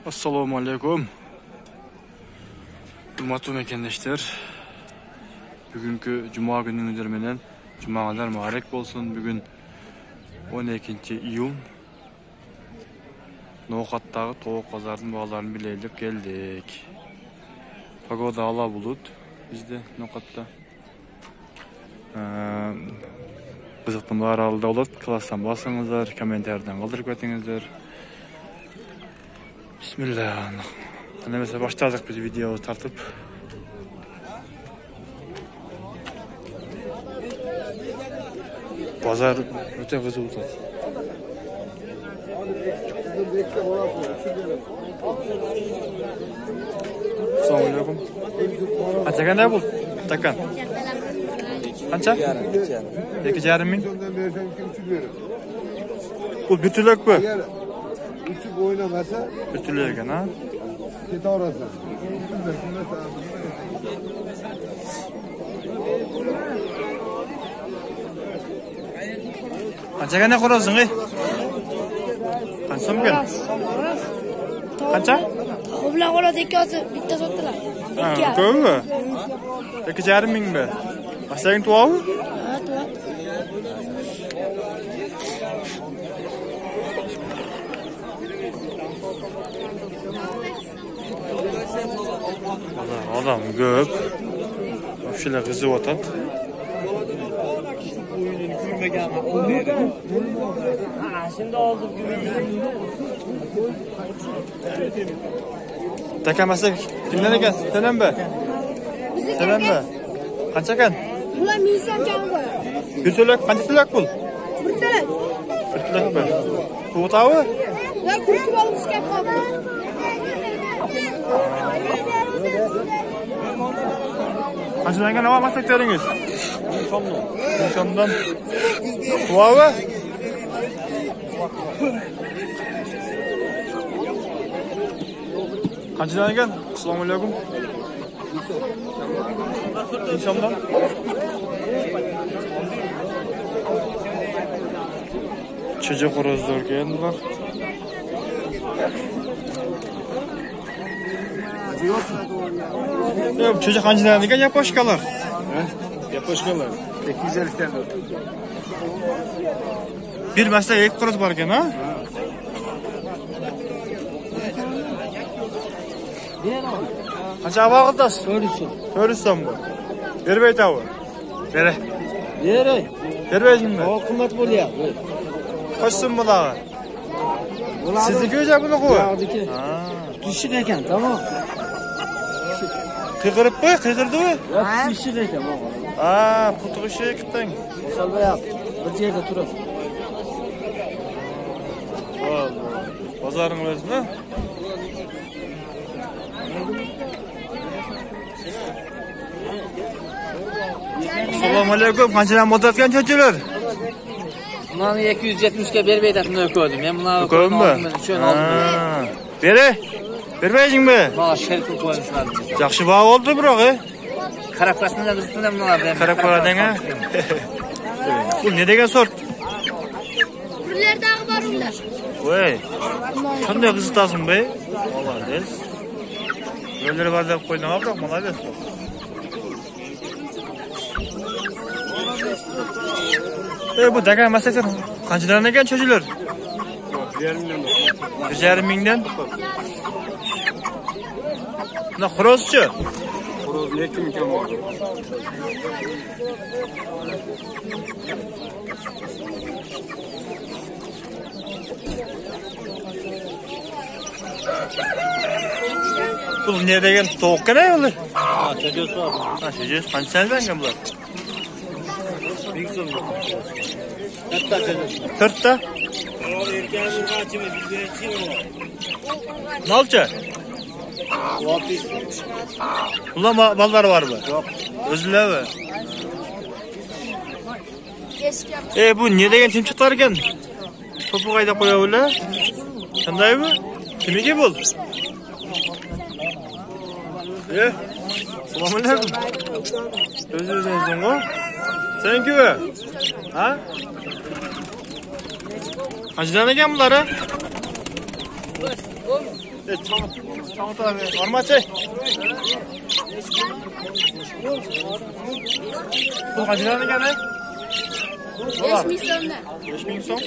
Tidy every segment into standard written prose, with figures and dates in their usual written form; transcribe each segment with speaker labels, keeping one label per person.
Speaker 1: Assalomu alaykum. Hurmatli mekendeşler. Bugünkü cuma gününüzler menen cumalar mübarek bolsun. Bugün 12 iyun. Noqatdagi tovuq pazarının bağlarını bileylik geldik. Pagoda ala bulut bizde Noqatda. Kızıqtımlar alda olat. Klasdan basыңыздар, kommentardan qaldırıp ötіңіздер. Bismillah. Ana mesela başladık biz videoyu tartıp. Pazar öte kızıl oldu. Assalamualaikum. Kaça kadar bul? Takan. Kaça? 2,5 ming. Bu bütünlük bu.
Speaker 2: Uçup oynamasa
Speaker 1: Bütünlük ha.
Speaker 2: Kete orası.
Speaker 1: Kaça kadar kurasın ki? Kaça mı gel? Kaça?
Speaker 3: Bilan qo'lida ikkisi bitta sotdilar.
Speaker 1: Ko'pmi? 2,5 ming mi? Asang tuavmi?
Speaker 3: Ha, to'g'ri.
Speaker 1: Adam ko'p. Shular qizib o'tadi.
Speaker 4: Şimdi oldu.
Speaker 1: Takamasak kimlar ekan? Selam be. Selam be. Qancha ekan?
Speaker 3: Bular mingdan kam bor.
Speaker 1: Bir to'lak, qancha to'lak bul?
Speaker 3: Bir to'lak.
Speaker 1: Bir to'lak be. To'g'ri?
Speaker 3: Ya ko'chib olishga qoldi.
Speaker 1: Qanchadan nima maqsadlaringiz? Nishondan. To'g'ri? Qanchadan ekan? Assalomu alaykum. Nishondan. Çocuk horozlar geldiler. Ya çocuk kancılar ne yapoşkalar?
Speaker 2: Yapoşkalar. 250'den.
Speaker 1: Bir mesela ilk horoz var ha? Kaça vakıtas? Görürsün bu. Vermey tavu. Vere.
Speaker 4: Yere.
Speaker 1: Vermeyeceğim mi?
Speaker 4: O kıymet buluyor.
Speaker 1: Kaçsın bu dağı? Sizi görecek bunu koy.
Speaker 4: Yağdaki. Düşük eken tamam.
Speaker 1: Kıkırıp mı? Kıkırdı mı?
Speaker 4: Ya düşük eken o.
Speaker 1: Putu şey gittin.
Speaker 4: Salba yap. Bir yerde turur.
Speaker 1: Vallahi. Pazarın özünde. Assalomu alaykum. Qanchadan motatgan cho'chilar?
Speaker 4: Bunları 270'ke bermey tatını koydum. Ben bunları
Speaker 1: Koydun mu?
Speaker 4: Şöyle aldım.
Speaker 1: Bere. Vermeyeceksin mi?
Speaker 4: Bana şerif koymuşlar.
Speaker 1: Yaxşı bağ oldu bırak.
Speaker 4: Karaplasından üstünden bunlar.
Speaker 1: Karaplardan ha. Bu ne degen sort?
Speaker 3: Birlerdagi bor ular.
Speaker 1: Voy. Qanday qizitasin be? Молодец. Öyle var deb qo'ydim, bırak, молодец. Bu dagan masalan qanchadan ekan cho'chilar? 1,5 mingdan. Buna xorozchi?
Speaker 2: Horoz neçe mükemmel oldu.
Speaker 1: Bu ne degen tovuq kana ular?
Speaker 4: Ha, çocuğu var.
Speaker 1: Ha, çocuğu qanchadan bular?
Speaker 4: Büyük sorun. Hatta çocuğu.
Speaker 1: 4ta.
Speaker 4: Erkeğin kaçımı bildiğin
Speaker 1: Nalça? Ulan ballar var mı?
Speaker 4: Yok.
Speaker 1: Özüler mi?
Speaker 3: Eski.
Speaker 1: Bu ne degen timchiqlar ekan? To'pi qayda qo'yavlar? Qandaymi? Kimiga bul? Assalomu alaykum. O'zingizdan o? Sen kimi? Ha? Qanchadan ekan bular? Çamur tarafı. Normal şey. Bu kaç lira gene?
Speaker 3: 5 milyonda.
Speaker 1: 5000 so'm.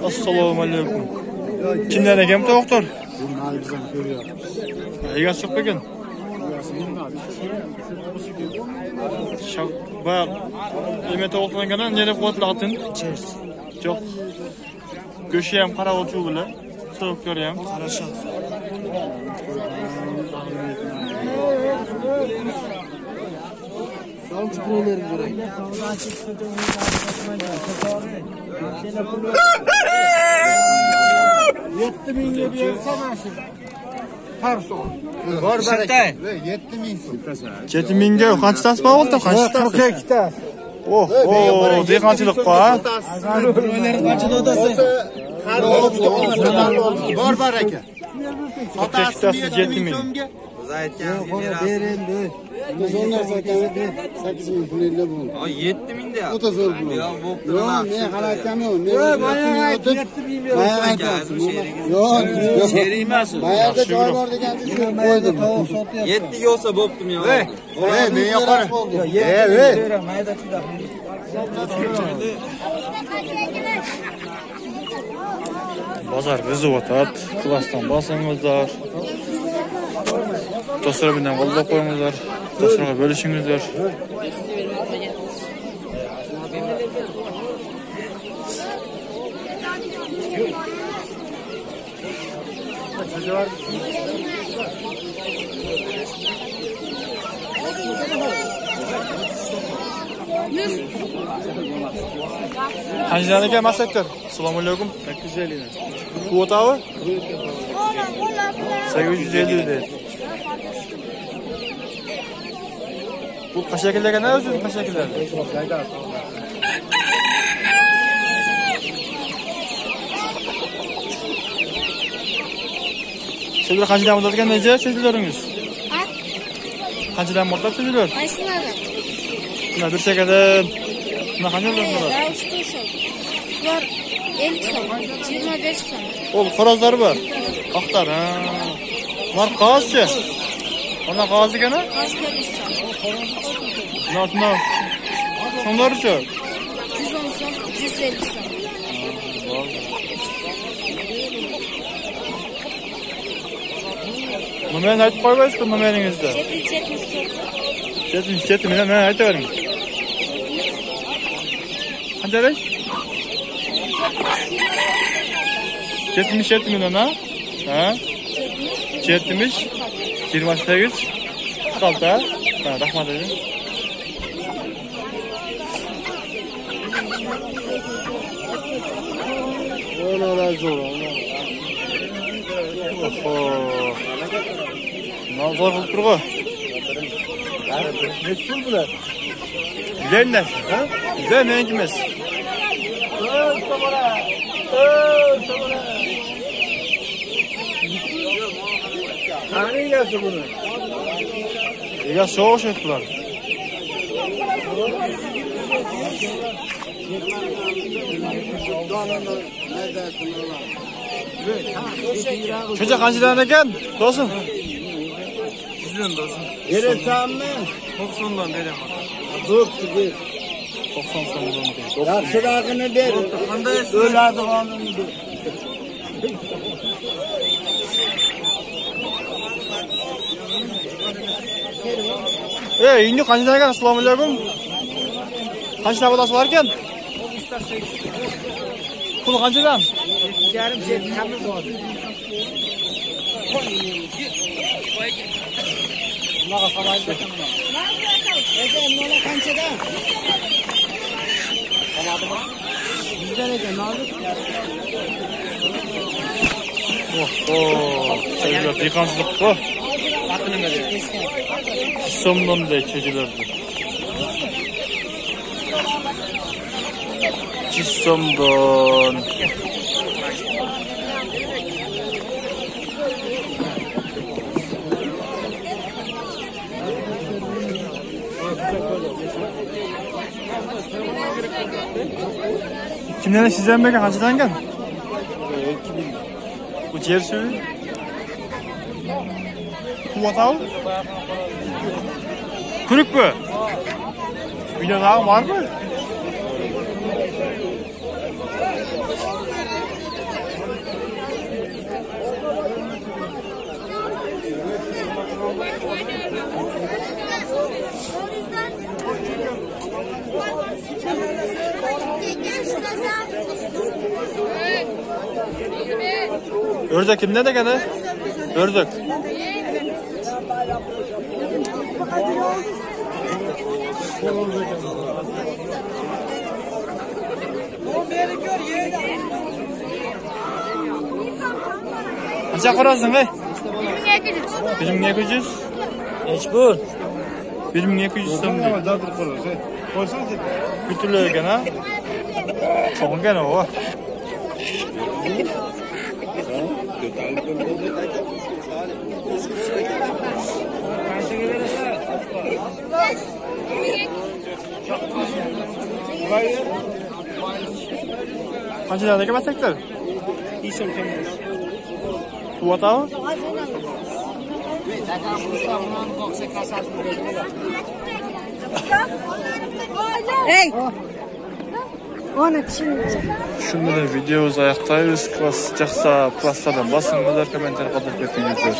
Speaker 1: Assalomu alaykum. Kimdan ekan bu doktor?
Speaker 2: Bunlar bizden görüyor.
Speaker 1: Egasi yo'q ekan. Bak, yemek to'g'rilangandan nere quvvatlatin? Yo'q. Go'shi ham qara o'chu bilan, so'klar ham. Qarashaq.
Speaker 2: Salçı proleri gerek. Yetti minge bir sana şimdi. Tarso. Var berek. 7000 so'm.
Speaker 1: 7000 ga qanchasi bor oldi? Qanchasi?
Speaker 2: 42 ta.
Speaker 1: Oh, dehqonchilik qo.
Speaker 2: Proleri qancha dodasi? Bor baraka.
Speaker 1: Otasi 7000 so'mga.
Speaker 2: Berendi. Biz onlar zaten 8000 puluyla bu.
Speaker 5: Ay 7000 de ya.
Speaker 2: O da zor bu.
Speaker 5: Ya bu
Speaker 2: Yok ne harakam yok. Ne bayağı 7000 Yok.
Speaker 5: Şeriymesin.
Speaker 2: Bayağı da çay var degan koydum.
Speaker 5: 7 olsa boptum ya.
Speaker 2: Ne yaparım?
Speaker 1: Bozor bizni o'tat. Klassdan bosingizlar. Do'stlar bilan qo'llab qo'yingizlar. Do'stlarga bo'lishingizlar. Qanchadan ekan masaktor? Assalomu alaykum. 850 dan. Bu o'tavi? 850 dedi. Bu kaç şekilde ne özür kaç şekilde? Sizler kaçıdan mutlaka nece çözülürünüz?
Speaker 3: Ha?
Speaker 1: Kaçıdan mutlaka çözülür?
Speaker 3: Qaysilari?
Speaker 1: Buna bir şekilde buna kaç olur bunlar?
Speaker 3: Ya ushbu shu. Ular 50 so'm, 25 so'm.
Speaker 1: Ol xorazlar var. Aktar ha. Bunlar qog'ozchi. Ona qog'oz ekana?
Speaker 3: Qo'z 50 so'm.
Speaker 1: Notno. So'mlarchi?
Speaker 3: 110 so'm, 150 so'm.
Speaker 1: Numarani aytib qo'ymaysiz-ku numaringizda? 77 men aytavering. Qanchalik? 77 million ha? Ha? 70 28 46 ha? Ha, rahmat edi.
Speaker 2: Ona razı ol.
Speaker 1: Nazar qilib turg'i.
Speaker 2: Neç pul bular?
Speaker 1: Bilenler. Ha? Bilen meniki emas.
Speaker 2: Qani egasi buni?
Speaker 1: Egasi so'g'ish etdilar. Çocuq qanchadan ekan? Do'stim. 100dan do'stim.
Speaker 2: Veresanmi?
Speaker 1: 90dan beraman.
Speaker 2: Bo'pti ber.
Speaker 1: 90 so'mdan ber.
Speaker 2: Yaxshirog'ini ber.
Speaker 5: Qanday
Speaker 2: O'ladiganini ber.
Speaker 1: Endi qanchadan ekan? Assalomu alaykum. Qancha navbatasi bor ekan? Pul qanchadan?
Speaker 2: 2,5 kami bor. Bunaqa qamaydi. Nima qanchadan? Qamadimi? Bizdan ekan, nozik.
Speaker 1: Çocuklar dehqonchilik qo. So'mdan çocuklardi. So'mdan. Kimden sizden beri kaçtan gel? Bu ciğer suyu. Kuvat al. Kırık mı? Bir de daha var mı? Ördek kimde de gene? Ördek. Kaça kurasın he? 1200.
Speaker 4: Mecbur.
Speaker 1: 1200 so'm diyor. Bütünlüğü gene. Çok gene o. Kaç liraya basacaklar? İyisem tamam. Kuvat al.
Speaker 3: Hey! Onu şimdi.
Speaker 1: Shunda da videomiz oyoqdaymiz. Klass chiqsa, klasslardan bosingizlar, kommentar qoldirib ketingizlar.